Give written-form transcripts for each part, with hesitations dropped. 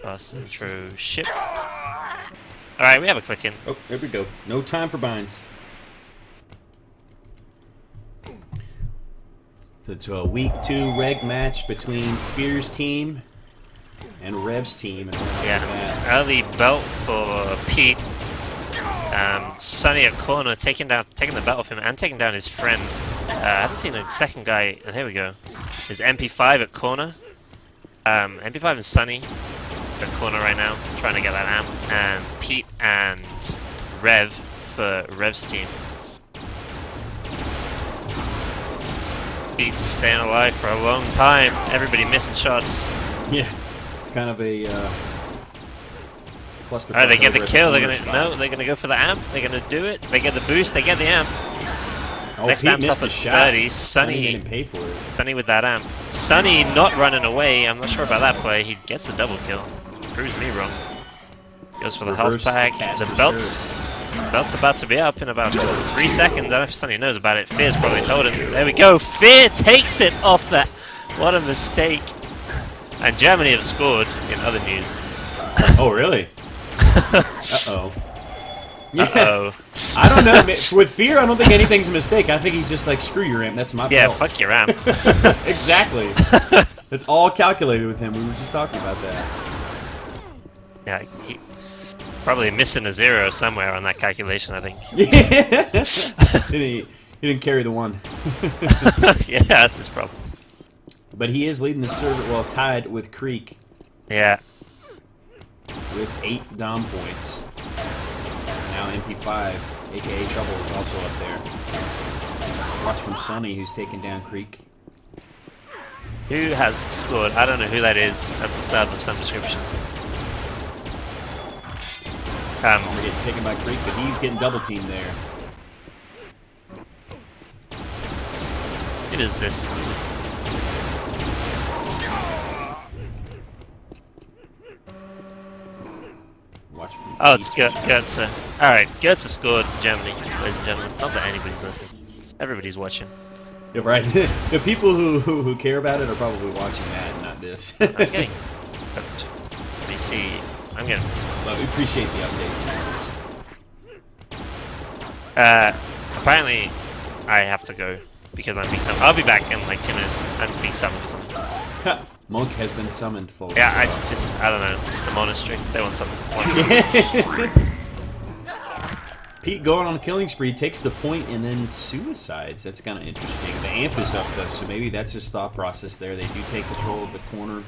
Pass intro ship. Alright, we have a click in. Oh, there we go. No time for binds. So it's a week 2 reg match between Fear's team and Rev's team. Yeah, early belt for Pete. Sunny at corner, taking the belt off him and taking down his friend. I haven't seen a second guy. Here we go. Is MP5 at corner. MP5 and Sunny at corner right now, trying to get that amp. And Pete and Rev for Rev's team. Pete's staying alive for a long time. Everybody missing shots. Yeah, it's kind of a. Alright, they get the kill. They're gonna go for the amp. They're gonna do it. They get the boost. They get the amp. Oh, Next Pete amp's up at 30. Sunny didn't pay for it. Sunny with that amp. Sunny not running away. I'm not sure about that play. He gets the double kill. Proves me wrong. Goes for the health pack. The belt's about to be up in about 3 seconds. I don't know if Sunny knows about it. Fear's probably told him. There we go. Fear takes it off that. What a mistake. And Germany have scored in other news. Oh, really? Uh-oh. Yeah. Uh-oh. I don't know. With Fear, I don't think anything's a mistake. I think he's just like, screw your amp. That's my belt. Fuck your amp. Exactly. It's all calculated with him. We were just talking about that. Yeah, he probably missing a 0 somewhere on that calculation, I think. Yeah. He didn't carry the 1. Yeah, that's his problem. But he is leading the server, well, tied with Creek. Yeah. With 8 Dom points. Now MP5, aka Trouble, is also up there. Watch from Sunny, who's taking down Creek. Who has scored? I don't know who that is. That's a sub of some description. We're getting taken by Creek, but he's getting double teamed there. It is this. Watch from Oh, it's Goetze. Alright, Goetze scored for Germany, ladies and gentlemen. Not that anybody's listening. Everybody's watching. Yeah, right. The people who care about it are probably watching that and not this. I'm getting hooked. Let me see. I'm getting. Well, we appreciate the updates. Apparently, I have to go because I'm being summoned. I'll be back in like 2 minutes. I'm being summoned for something. Monk has been summoned, folks. Yeah, I don't know. It's the monastery. They want something. Pete going on a killing spree, takes the point and then suicides. That's kind of interesting. The amp is up though, so maybe that's his thought process there. They do take control of the corner.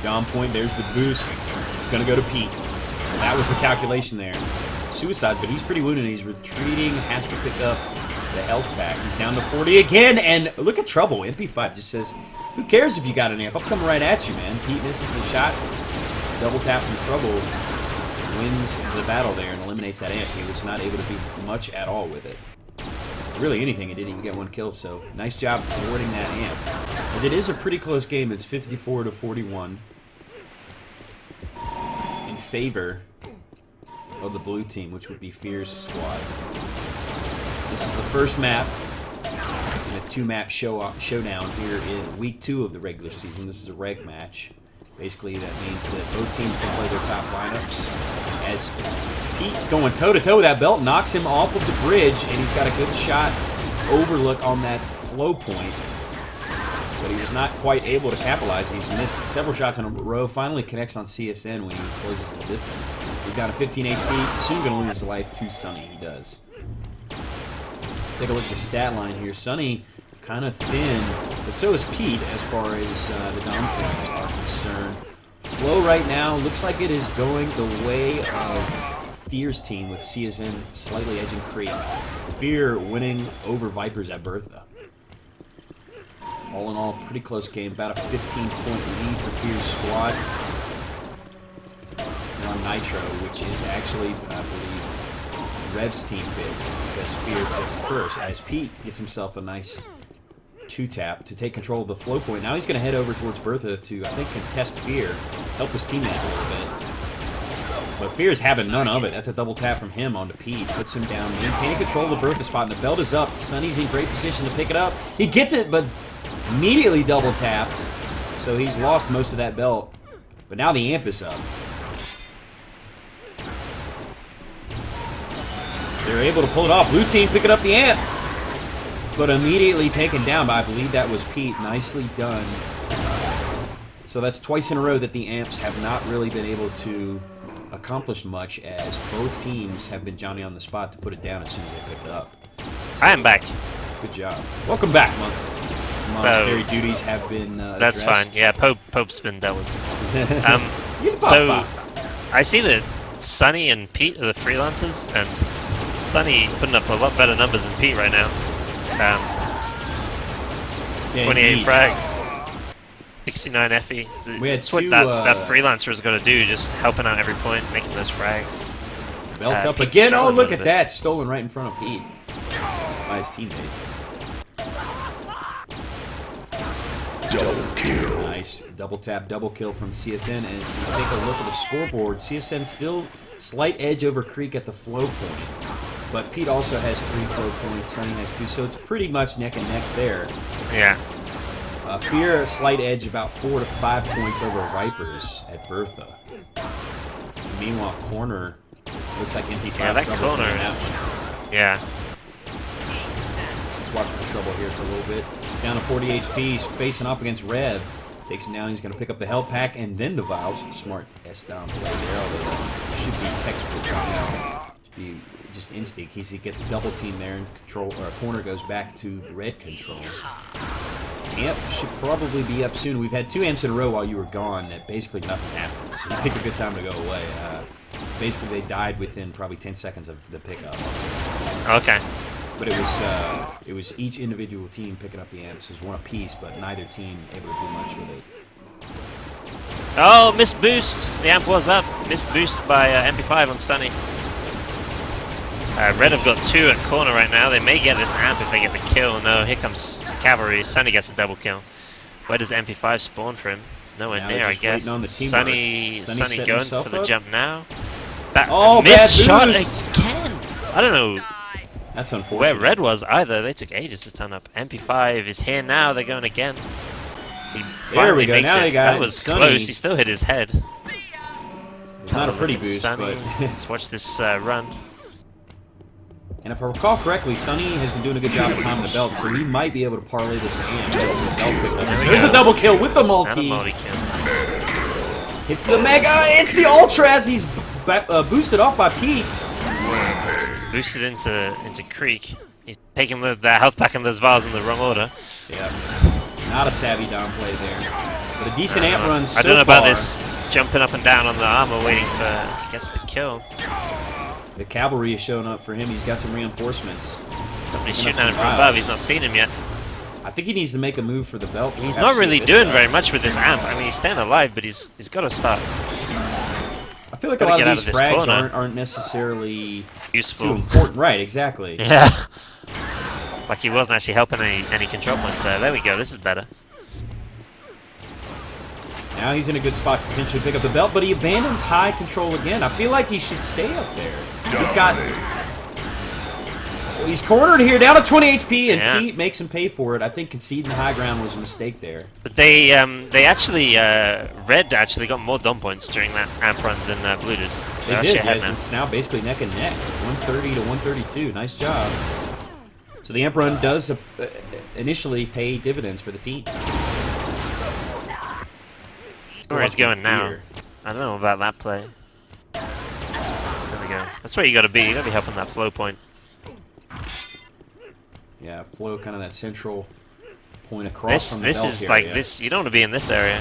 Dom point, there's the boost. It's going to go to Pete. That was the calculation there. Suicide, but he's pretty wounded. He's retreating, has to pick up the health back. He's down to 40 again, and look at Trouble. MP5 just says, who cares if you got an amp? I'm coming right at you, man. Pete misses the shot. Double tap from Trouble. Wins the battle there and eliminates that amp. He was not able to do much at all with it. Really anything, he didn't even get 1 kill, so nice job forwarding that amp. As it is a pretty close game, it's 54 to 41 in favor of the blue team, which would be Fear's squad. This is the first map in a 2-map showdown here in week 2 of the regular season. This is a reg match. Basically, that means that both teams can play their top lineups. As Pete's going toe-to-toe with that belt, knocks him off of the bridge, and he's got a good shot overlook on that flow point. But he was not quite able to capitalize. He's missed several shots in a row. Finally connects on CSN when he closes the distance. He's got a 15 HP. Soon going to lose his life to Sunny. He does. Take a look at the stat line here. Sunny kind of thin, but so is Pete as far as the Dom points are concerned. Flow right now looks like it is going the way of Fear's team with CSN slightly edging Creek. Fear winning over Vipers at Bertha. All in all, pretty close game. About a 15-point lead for Fear's squad. Now Nitro, which is actually, I believe, Rev's team bid, because Fear picked first, as Pete gets himself a nice 2-tap to take control of the flow point. Now he's going to head over towards Bertha to, I think, contest Fear, help his teammate a little bit. But Fear's having none of it. That's a double tap from him onto Pete. Puts him down, maintaining control of the Bertha spot, and the belt is up. Sunny's in great position to pick it up. He gets it, but immediately double tapped. So he's lost most of that belt. But now the amp is up. They're able to pull it off. Blue team picking up the amp. But immediately taken down by, I believe that was Pete. Nicely done. So that's twice in a row that the amps have not really been able to accomplish much, as both teams have been Johnny on the spot to put it down as soon as they pick it up. I am back. Good job. Welcome back, Monk. Monastery duties have been That's addressed. fine. Yeah, Pope's been dealt with. So, I see that Sunny and Pete are the freelancers, and Sunny putting up a lot better numbers than Pete right now. 28 frags, 69 FE. That's what that freelancer is going to do, just helping out every point, making those frags. Belt's up again. Oh, look at that. Stolen right in front of Pete by his teammate. Double kill. Nice. Double tap, double kill from CSN. And if you take a look at the scoreboard, CSN still slight edge over Creek at the flow point. But Pete also has 3 flow points, Sunny has 2, so it's pretty much neck and neck there. Yeah. Fear, a slight edge, about 4 to 5 points over Vipers at Bertha. Meanwhile, corner looks like MP5. Yeah, that trouble corner. that one. Yeah. Let's watch for trouble here for a little bit. Down to 40 HP, he's facing off against Rev. Takes him down, he's going to pick up the health pack and then the vials. Smart S-Dom play there, although it should be textbook right should be just instinct. He gets double team there, and corner goes back to red control. Amp should probably be up soon. We've had 2 amps in a row while you were gone that basically nothing happened. So you picked a good time to go away. Basically, they died within probably 10 seconds of the pickup. Okay. But it was each individual team picking up the amps. It was one apiece, but neither team able to do much with it. Oh, missed boost. The amp was up. Missed boost by MP5 on Sunny. Red have got 2 at corner right now. They may get this amp if they get the kill. No, here comes Cavalry. Sunny gets a double kill. Where does MP5 spawn for him? Nowhere now near, I guess. Sunny going for the jump now. Missed shot again. I don't know. That's unfortunate. Where Red was either. They took ages to turn up. MP5 is here now. They're going again. There we go. Now they got it. That was Sunny. close. He still hit his head. It's not a pretty boost, Sunny. but Let's watch this run. And if I recall correctly, Sunny has been doing a good job of timing the belt, so he might be able to parlay this amp to the belt pickup. There's a double kill with the multi. It's the mega. It's the ultra as he's boosted off by Pete. Boosted into Creek. He's taking the health pack and those vials in the wrong order. Yeah, not a savvy down play there, but a decent amp run so I don't know far. about this jumping up and down on the armor, waiting for I guess the kill. The cavalry is showing up for him. He's got some reinforcements. He's shooting at him from above. He's not seen him yet. I think he needs to make a move for the belt. He's not really doing very much with this amp. I mean, he's staying alive, but he's got to start. I feel like a lot of these frags aren't necessarily useful. Too important. Right, exactly. Yeah. Like he wasn't actually helping any control points there. There we go. This is better. Now he's in a good spot to potentially pick up the belt, but he abandons high control again. I feel like he should stay up there. He's cornered here, down to 20 HP, and Pete makes him pay for it. I think conceding the high ground was a mistake there. But they actually, Red actually got more DOM points during that amp run than Blue did. They did, yes. It's now basically neck and neck. 130 to 132. Nice job. So the amp run does initially pay dividends for the team. Where he's going now. I don't know about that play. There we go. That's where you gotta be. You gotta be helping that flow point. Yeah, flow kind of that central point across from the this belt is area. like this. You don't want to be in this area,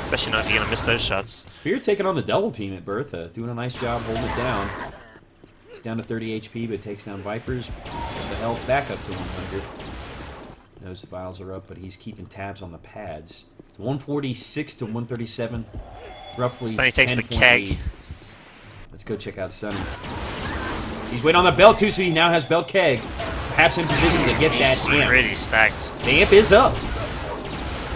especially not if you're gonna miss those shots. Fear taking on the double team at Bertha, doing a nice job holding it down. He's down to 30 HP, but takes down Vipers. The health back up to 100. Those vials are up, but he's keeping tabs on the pads. It's 146 to 137, roughly. Then he takes the keg. Lead. Let's go check out Sunny. He's waiting on the belt too, so he now has belt keg. Perhaps in position to get that amp. Pretty stacked. The amp is up,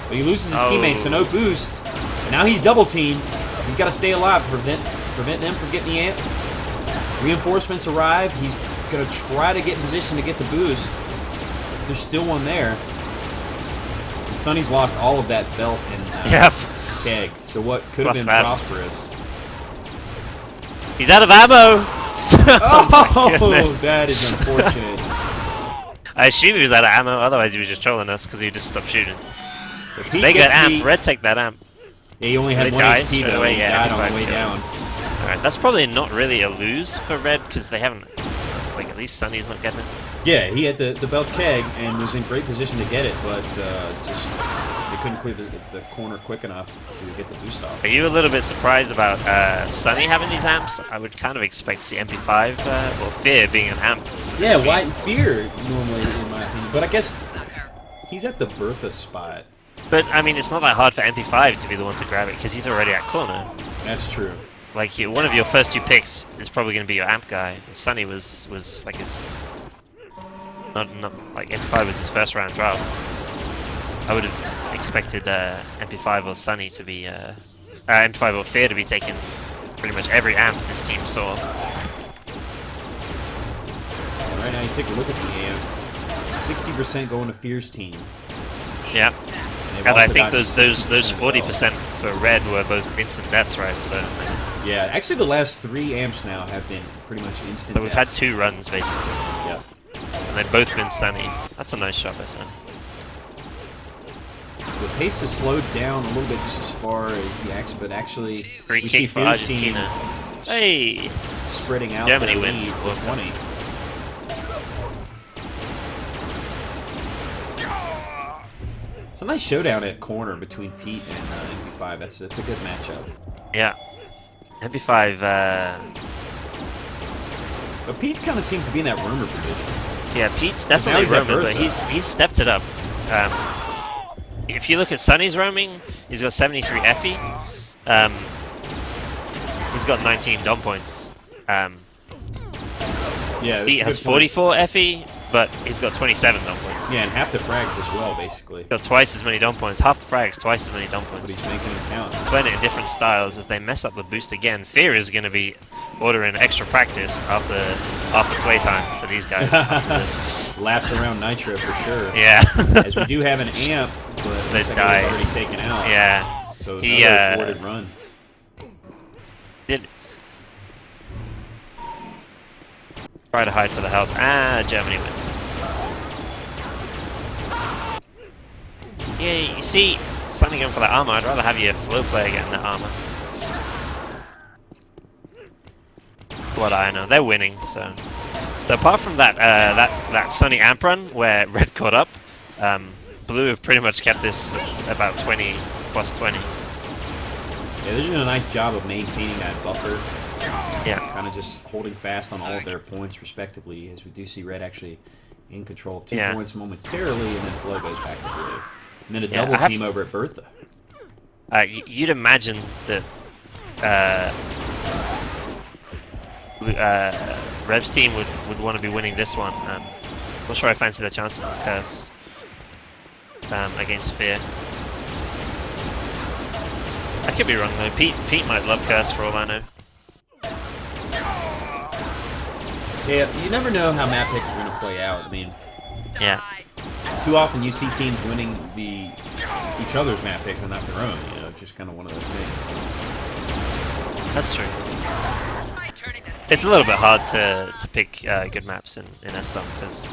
but he loses his teammate, so no boost. And now he's double teamed. He's got to stay alive, prevent them from getting the amp. Reinforcements arrive. He's gonna try to get in position to get the boost. There's still one there. Sonny's lost all of that belt and Yep. keg. So what could have been prosperous? He's out of ammo! Oh, that is unfortunate. I assume he was out of ammo, otherwise he was just trolling us because he just stopped shooting. So Pete They got gets amp. Red take that amp. Yeah, he only had They one died HP straight though. away, He yeah, died on the 55 way kill. down. Alright, that's probably not really a lose for Red because they haven't. Like, at least Sunny's not getting it. Yeah, he had the belt keg and was in great position to get it, but just they couldn't clear the corner quick enough to get the boost off. Are you a little bit surprised about Sunny having these amps? I would kind of expect the MP5 or Fear being an amp. Yeah, White and Fear normally, in my opinion. But I guess he's at the Bertha spot. But, I mean, it's not that hard for MP5 to be the one to grab it because he's already at corner. That's true. Like, one of your first 2 picks is probably going to be your amp guy. Sunny was like his... Not like MP5 was his first round draft. I would have expected MP5 or Sunny to be... MP5 or Fear to be taking pretty much every amp this team saw. Right now, you take a look at the amp. 60% going to Fear's team. Yeah. And I think those 40% for Red were both instant deaths, right? So yeah, actually the last 3 amps now have been pretty much instant we've had 2 runs basically. Yeah. And they've both been Sunny. That's a nice shot by Sunny. The pace has slowed down a little bit just as far as the action, but actually Great we see kick for Fear's Argentina. team Hey! spreading out Germany their win. lead to 20. It's a nice showdown at corner between Pete and MP5. That's a good matchup. Yeah. MP5, But Pete kind of seems to be in that roamer position. yeah, Pete's definitely he's at roaming, but Bertha. he's stepped it up. If you look at Sunny's roaming, he's got 73 FE. He's got 19 DOM points. Yeah, Pete has 44 FE, but he's got 27 DOM points. Yeah, and half the frags as well, basically. Got twice as many DOM points. Half the frags, twice as many DOM But points. he's making it count. Playing it in different styles as they mess up the boost again. Fear is going to be ordering extra practice after playtime for these guys. After this. Laps around Nitro for sure. Yeah. As we do have an amp, but it They looks like died. it was already taken out. Yeah. So He, another thwarted run. Did try to hide for the health. Germany win. Yeah, you see, Sunny going for that armor. I'd rather have your flow player getting that armor. What I know, they're winning. So, apart from that, that Sunny amp run where Red caught up, Blue have pretty much kept this about 20 plus 20. Yeah, they're doing a nice job of maintaining that buffer. Yeah. Kind of just holding fast on all of their points respectively, as we do see Red actually in control of 2 Yeah. points momentarily, and then Flo goes back to Blue. And then a Yeah, double I have team to- over at Bertha. You'd imagine that Rev's team would want to be winning this one. Not sure I fancy the chances of Curse against Fear. I could be wrong though. Pete might love Curse for all I know. Yeah, you never know how map picks are going to play out. I mean, Yeah. too often you see teams winning each other's map picks and not their own. You know, it's just kind of one of those things. That's true. It's a little bit hard to pick good maps in S.DOM because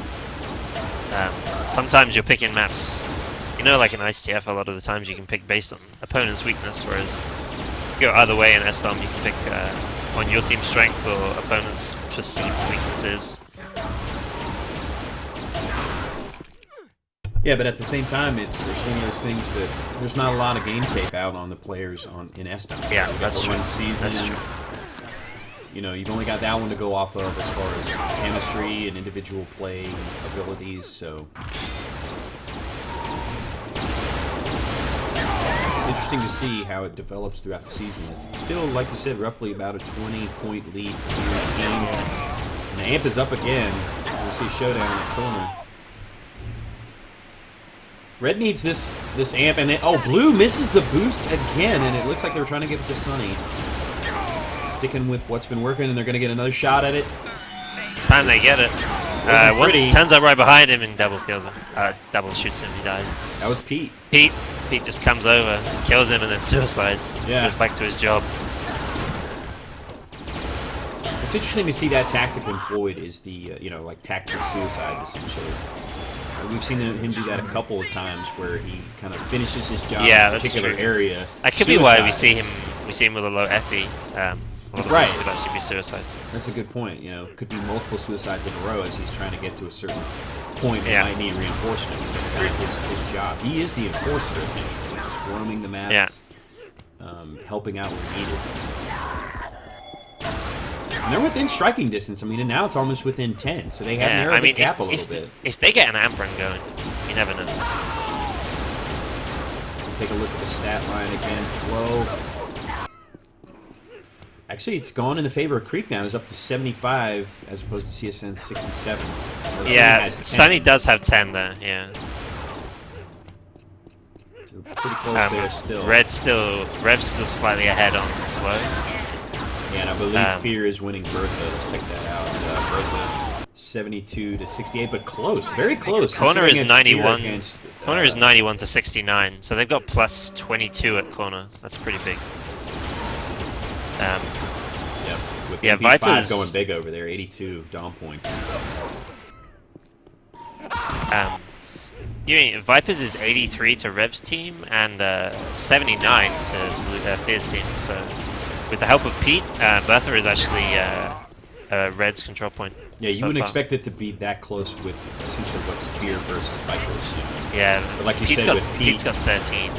sometimes you're picking maps, you know, like in ICTF, a lot of the times you can pick based on opponent's weakness, whereas if you go either way in S.DOM, you can pick on your team's strength or opponent's perceived weaknesses. Yeah, but at the same time, it's one of those things that there's not a lot of game tape out on the players in S.DOM. Yeah, that's true. One season. That's true. You know, you've only got that one to go off of as far as chemistry and individual play abilities, so it's interesting to see how it develops throughout the season. It's still, like you said, roughly about a 20-point lead for Fear's team. And the amp is up again. We'll see a showdown in that corner. Red needs this amp, and Blue misses the boost again, and it looks like they were trying to give it to Sunny. Sticking with what's been working, and they're going to get another shot at it. Time they get it. One pretty. turns up right behind him and double kills him. Double shoots him, he dies. That was Pete. Pete just comes over, kills him, and then suicides. Yeah. Goes back to his job. It's interesting to see that tactic employed is the, like tactical suicide, essentially. We've seen him do that a couple of times where he kind of finishes his job in a particular area. That could be why we see him with a low FE. Right. Could actually be suicides. That's a good point. Could be multiple suicides in a row as he's trying to get to a certain point where he might need reinforcement. That's kind of his job. He is the enforcer, essentially, just roaming the map, helping out where needed. And they're within striking distance. I mean, and now it's almost within 10, so they have narrowed the gap a little bit. If they get an amp run going, you never know. Take a look at the stat line again. Flow. Actually, it's gone in the favor of Creek now. It's up to 75 as opposed to CSN's 67. Yeah, Sunny does have 10 there, yeah. So pretty close there still. Rev's still slightly ahead on Flow. Yeah, and I believe Fear is winning Bertha. Let's check that out. Bertha 72 to 68, but close, very close. Corner is 91. Corner is 91 to 69, so they've got plus 22 at corner. That's pretty big. With Viper's going big over there. 82 Dom points. Vipers is 83 to Rev's team and 79 to Fear's team. So with the help of Pete, Bertha is actually Red's control point. Yeah, you wouldn't expect it to be that close with essentially what's Fear versus Vipers. Yeah, but like you said, with Pete, Pete's got 13.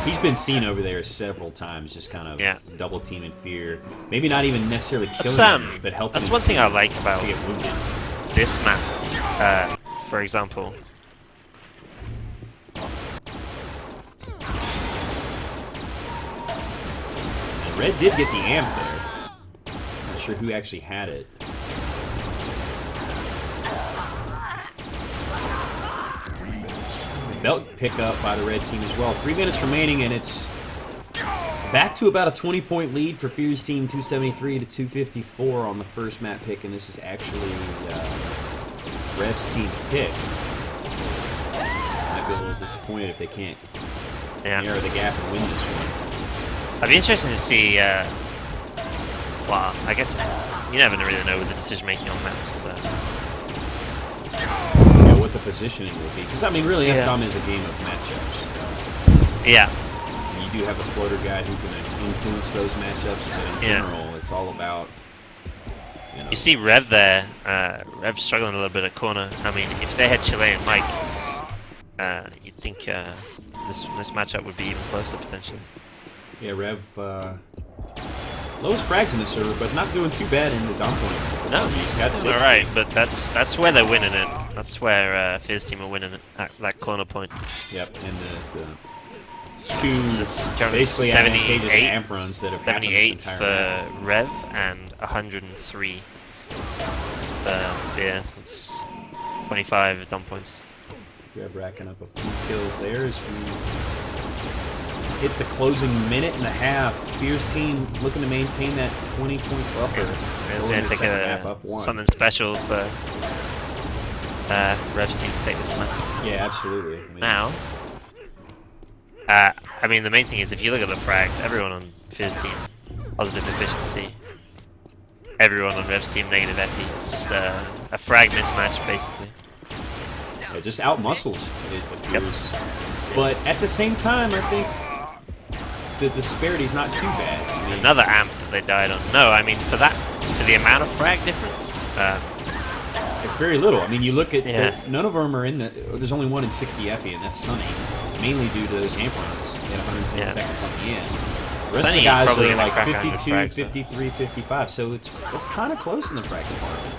He's been seen over there several times, just kind of double teaming Fear. Maybe not even necessarily killing him, but helping. That's one thing I like about get wounded. This map, for example. And Red did get the amp there. Not sure who actually had it. Belt pickup by the red team as well. 3 minutes remaining, and it's back to about a 20-point lead for Fear's team, 273 to 254 on the first map pick, and this is actually Rev's team's pick. Might be a little disappointed if they can't narrow the gap and win this one. I'd be interested to see. Well, I guess you never really know with the decision making on maps. So. What the positioning will be, because I mean, really, GU.SDOM is a game of matchups. Yeah. You do have a floater guy who can influence those matchups, but in general, it's all about. You see Rev there. Rev's struggling a little bit at corner. I mean, if they had Chilean Mike, you'd think this matchup would be even closer potentially. Yeah, Rev. Lowest frags in the server, but not doing too bad in the Dom point. No, he's all right, but that's where they're winning it. That's where Fear's team are winning it at that corner point. Yep, and the two basically 78 amp runs that have happened this entire for Rev and 103 for Fear. That's 25 Dom points. Rev racking up a few kills there as we hit the closing minute and a half. Fear's team looking to maintain that 20-point buffer. It's going to take something special for Rev's team to take this map. Yeah, absolutely. I mean, now, I mean, the main thing is if you look at the frags, everyone on Fear's team, positive efficiency. Everyone on Rev's team, negative FE. It's just a frag mismatch, basically. Yeah, just out-muscled, it appears. But at the same time, I think the disparity's not too bad. I mean, another amp that they died on. No, I mean for the amount of frag difference, it's very little. I mean, you look at none of them are in the. There's only one in 60 FE, and that's Sunny, mainly due to those amp runs. They had 110 seconds on the end. The rest of the guys are like 52, 53, 55. So it's kind of close in the frag department.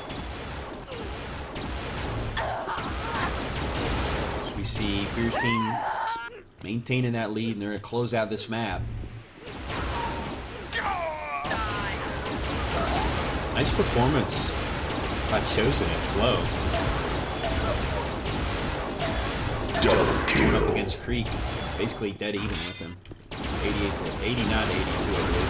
So we see Fear's team maintaining that lead, and they're going to close out this map. Nice performance by Chosen and Flow. Going up against Creek, basically dead even with him. 89 to 82, I believe.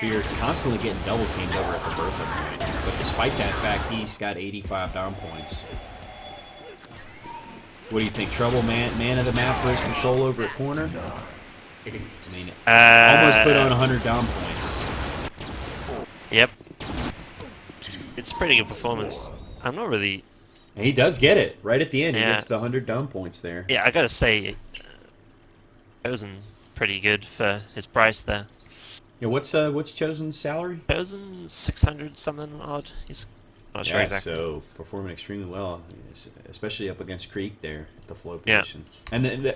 Fear constantly getting double teamed over at the Bertha point. But despite that fact, he's got 85 down points. What do you think? Trouble man of the map for his control over at corner? I mean, almost put on 100 down points. Yep. It's a pretty good performance. I'm not really... And he does get it. Right at the end, Yeah. he gets the 100 down points there. Yeah, I gotta say, Chosen pretty good for his price there. Yeah, what's Chosen's salary? Chosen 600 something odd. He's not sure exactly. So performing extremely well, especially up against Creek there at the float Yeah. position. And